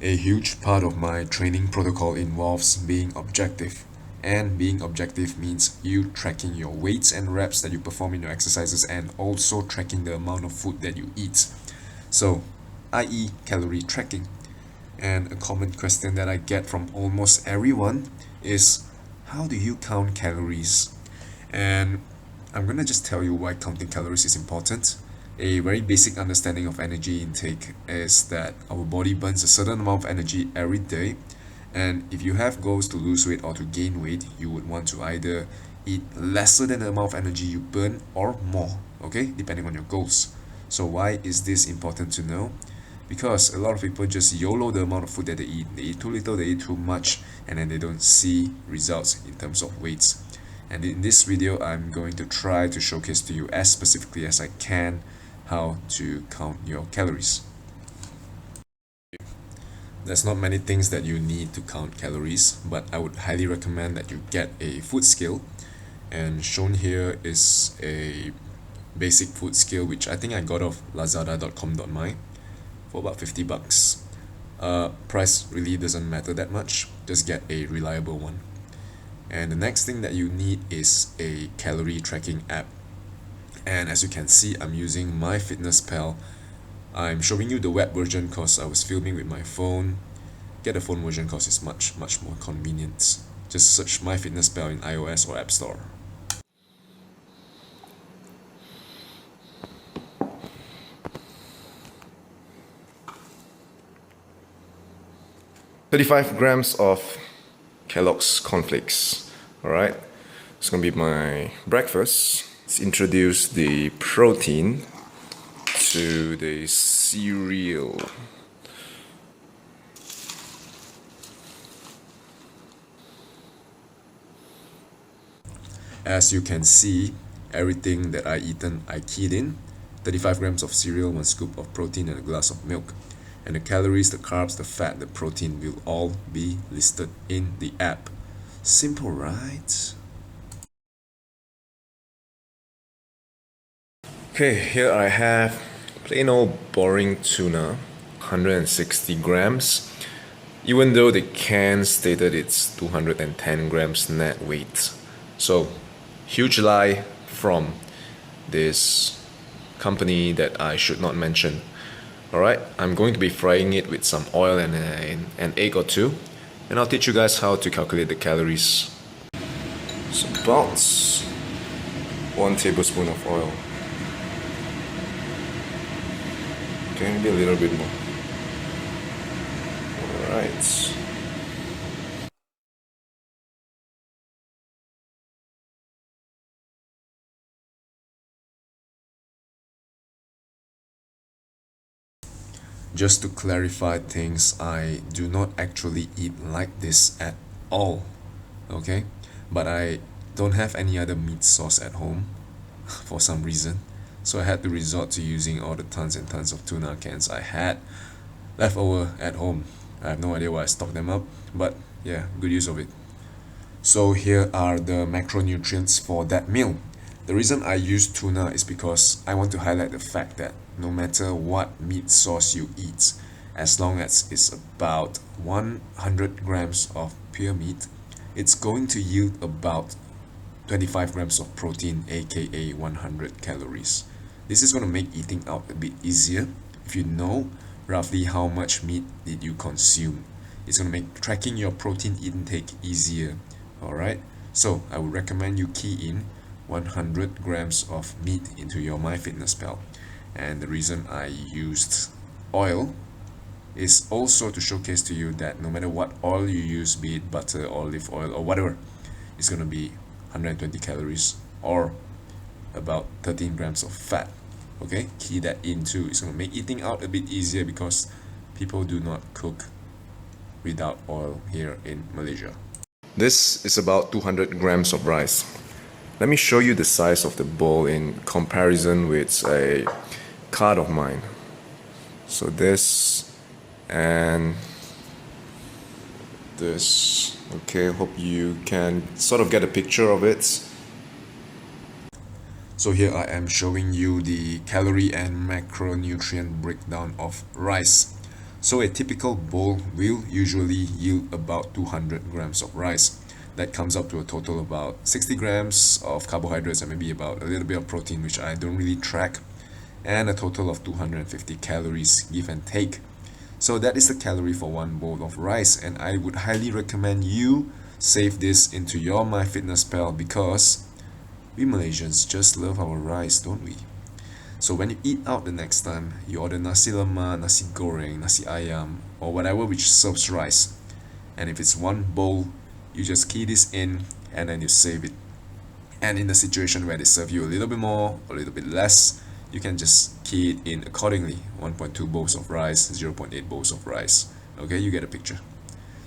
A huge part of my training protocol involves being objective. And being objective means you tracking your weights and reps that you perform in your exercises and also tracking the amount of food that you eat. So, i.e., calorie tracking. And a common question that I get from almost everyone is, how do you count calories? And I'm gonna just tell you why counting calories is important. A very basic understanding of energy intake is that our body burns a certain amount of energy every day, and if you have goals to lose weight or to gain weight, you would want to either eat lesser than the amount of energy you burn or more, okay, depending on your goals. So why is this important to know? Because a lot of people just YOLO the amount of food that they eat. They eat too little, they eat too much, and then they don't see results in terms of weights. And in this video, I'm going to try to showcase to you as specifically as I can how to count your calories. There's not many things that you need to count calories, but I would highly recommend that you get a food scale. And shown here is a basic food scale, which I think I got off lazada.com.my for about 50 bucks. Price really doesn't matter that much, just get a reliable one. And the next thing that you need is a calorie tracking app. And as you can see, I'm using MyFitnessPal. I'm showing you the web version because I was filming with my phone. Get a phone version because it's much more convenient. Just search MyFitnessPal in iOS or App Store. "35 grams of Kellogg's cornflakes." All right, it's gonna be my breakfast. Let's introduce the protein to the cereal. As you can see, everything that I eaten, I keyed in. 35 grams of cereal, 1 scoop of protein, and a glass of milk. And the calories, the carbs, the fat, the protein will all be listed in the app. Simple, right? Okay, here I have plain old boring tuna, 160 grams. Even though the can stated it's 210 grams net weight. So, huge lie from this company that I should not mention. Alright, I'm going to be frying it with some oil and an egg or two, and I'll teach you guys how to calculate the calories. So about 1 tablespoon of oil. Okay, maybe a little bit more. Alright. Just to clarify things, I do not actually eat like this at all, okay? But I don't have any other meat sauce at home for some reason. So I had to resort to using all the tons and tons of tuna cans I had left over at home. I have no idea why I stocked them up, but yeah, good use of it. So here are the macronutrients for that meal. The reason I use tuna is because I want to highlight the fact that no matter what meat source you eat, as long as it's about 100 grams of pure meat, it's going to yield about 25 grams of protein, aka 100 calories. This is going to make eating out a bit easier if you know roughly how much meat did you consume. It's going to make tracking your protein intake easier. Alright, so I would recommend you key in 100 grams of meat into your MyFitnessPal. And the reason I used oil is also to showcase to you that no matter what oil you use, be it butter, olive oil, or whatever, it's going to be 120 calories or about 13 grams of fat. Okay, key that in too. It's going to make eating out a bit easier because people do not cook without oil here in Malaysia. This is about 200 grams of rice. Let me show you the size of the bowl in comparison with a card of mine. So this and this. Okay, hope you can sort of get a picture of it. So here I am showing you the calorie and macronutrient breakdown of rice. So a typical bowl will usually yield about 200 grams of rice. That comes up to a total of about 60 grams of carbohydrates and maybe about a little bit of protein, which I don't really track, and a total of 250 calories give and take. So that is the calorie for one bowl of rice, and I would highly recommend you save this into your MyFitnessPal because we Malaysians just love our rice, don't we? So when you eat out the next time, you order nasi lemak, nasi goreng, nasi ayam, or whatever which serves rice. And if it's one bowl, you just key this in and then you save it. And in the situation where they serve you a little bit more or a little bit less, you can just key it in accordingly. 1.2 bowls of rice, 0.8 bowls of rice. Okay, you get a picture.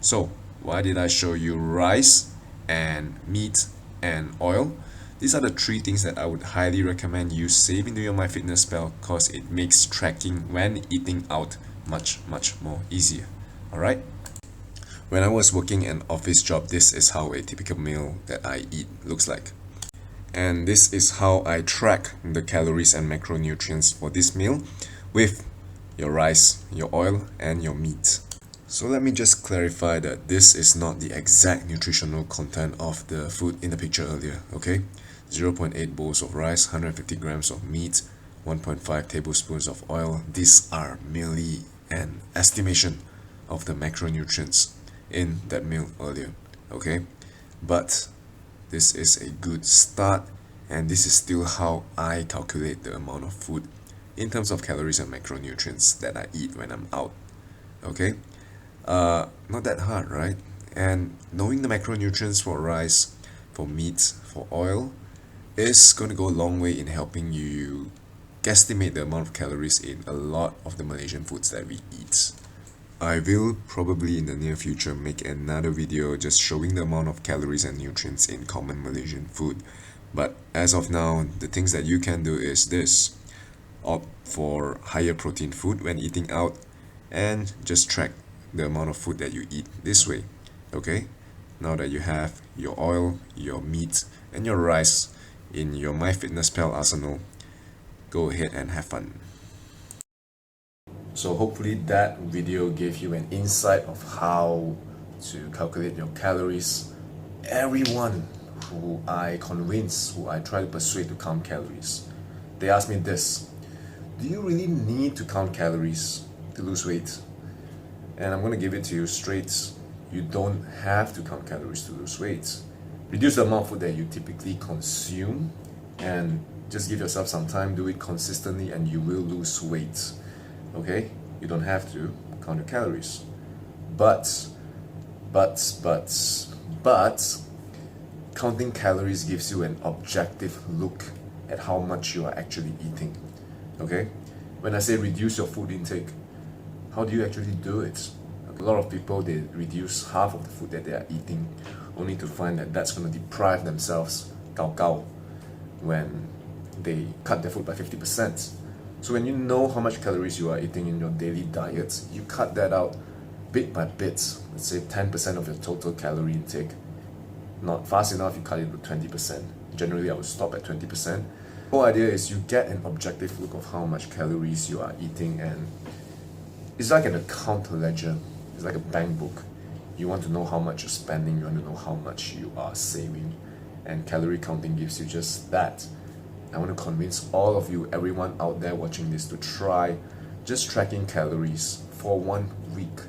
So why did I show you rice and meat and oil? These are the three things that I would highly recommend you save into your MyFitnessPal because it makes tracking when eating out much more easier. Alright? When I was working an office job, this is how a typical meal that I eat looks like. And this is how I track the calories and macronutrients for this meal with your rice, your oil, and your meat. So let me just clarify that this is not the exact nutritional content of the food in the picture earlier, okay? 0.8 bowls of rice, 150 grams of meat, 1.5 tablespoons of oil. These are merely an estimation of the macronutrients in that meal earlier, okay? But this is a good start, and this is still how I calculate the amount of food in terms of calories and macronutrients that I eat when I'm out, okay? Not that hard, right? And knowing the macronutrients for rice, for meat, for oil is going to go a long way in helping you guesstimate the amount of calories in a lot of the Malaysian foods that we eat. I will probably in the near future make another video just showing the amount of calories and nutrients in common Malaysian food. But as of now, the things that you can do is this: opt for higher protein food when eating out and just track the amount of food that you eat this way. Okay? Now that you have your oil, your meat, and your rice in your MyFitnessPal arsenal, go ahead and have fun. So hopefully that video gave you an insight of how to calculate your calories. Everyone who I convince, who I try to persuade to count calories, they ask me this: do you really need to count calories to lose weight? And I'm going to give it to you straight. You don't have to count calories to lose weight. Reduce the amount of food that you typically consume and just give yourself some time, do it consistently, and you will lose weight. Okay? You don't have to count your calories. But, counting calories gives you an objective look at how much you are actually eating. Okay? When I say reduce your food intake, how do you actually do it? A lot of people, they reduce half of the food that they are eating only to find that that's going to deprive themselves gao when they cut their food by 50%. So when you know how much calories you are eating in your daily diet, you cut that out bit by bit. Let's say 10% of your total calorie intake. Not fast enough, you cut it to 20%. Generally, I would stop at 20%. The whole idea is you get an objective look of how much calories you are eating, and it's like an account ledger. It's like a bank book. You want to know how much you're spending, you want to know how much you are saving, and calorie counting gives you just that. I want to convince all of you, everyone out there watching this, to try just tracking calories for 1 week,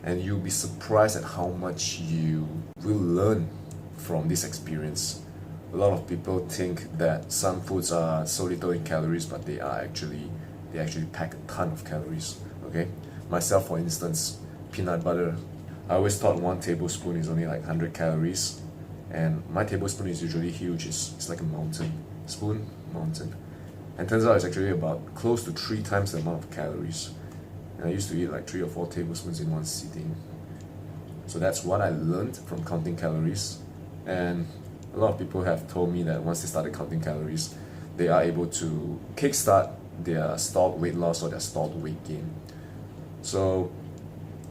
and you'll be surprised at how much you will learn from this experience. A lot of people think that some foods are so little in calories, but they actually pack a ton of calories. Okay, myself, for instance, peanut butter, I always thought 1 tablespoon is only like 100 calories, and my tablespoon is usually huge. It's like a mountain. Spoon, mountain. And turns out it's actually about close to 3 times the amount of calories. And I used to eat like 3 or 4 tablespoons in one sitting. So that's what I learned from counting calories. And a lot of people have told me that once they started counting calories, they are able to kickstart their stalled weight loss or their stalled weight gain. So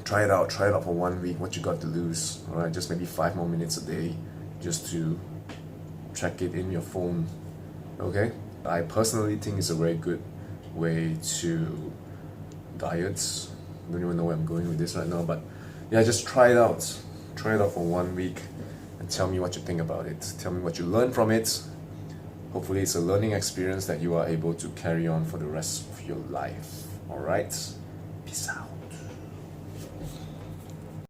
try it out for 1 week, what you got to lose. Alright, just maybe 5 more minutes a day just to track it in your phone. Okay? I personally think it's a very good way to diet, I don't even know where I'm going with this right now, but yeah, just try it out. Try it out for 1 week and tell me what you think about it. Tell me what you learned from it. Hopefully it's a learning experience that you are able to carry on for the rest of your life. Alright? Peace out.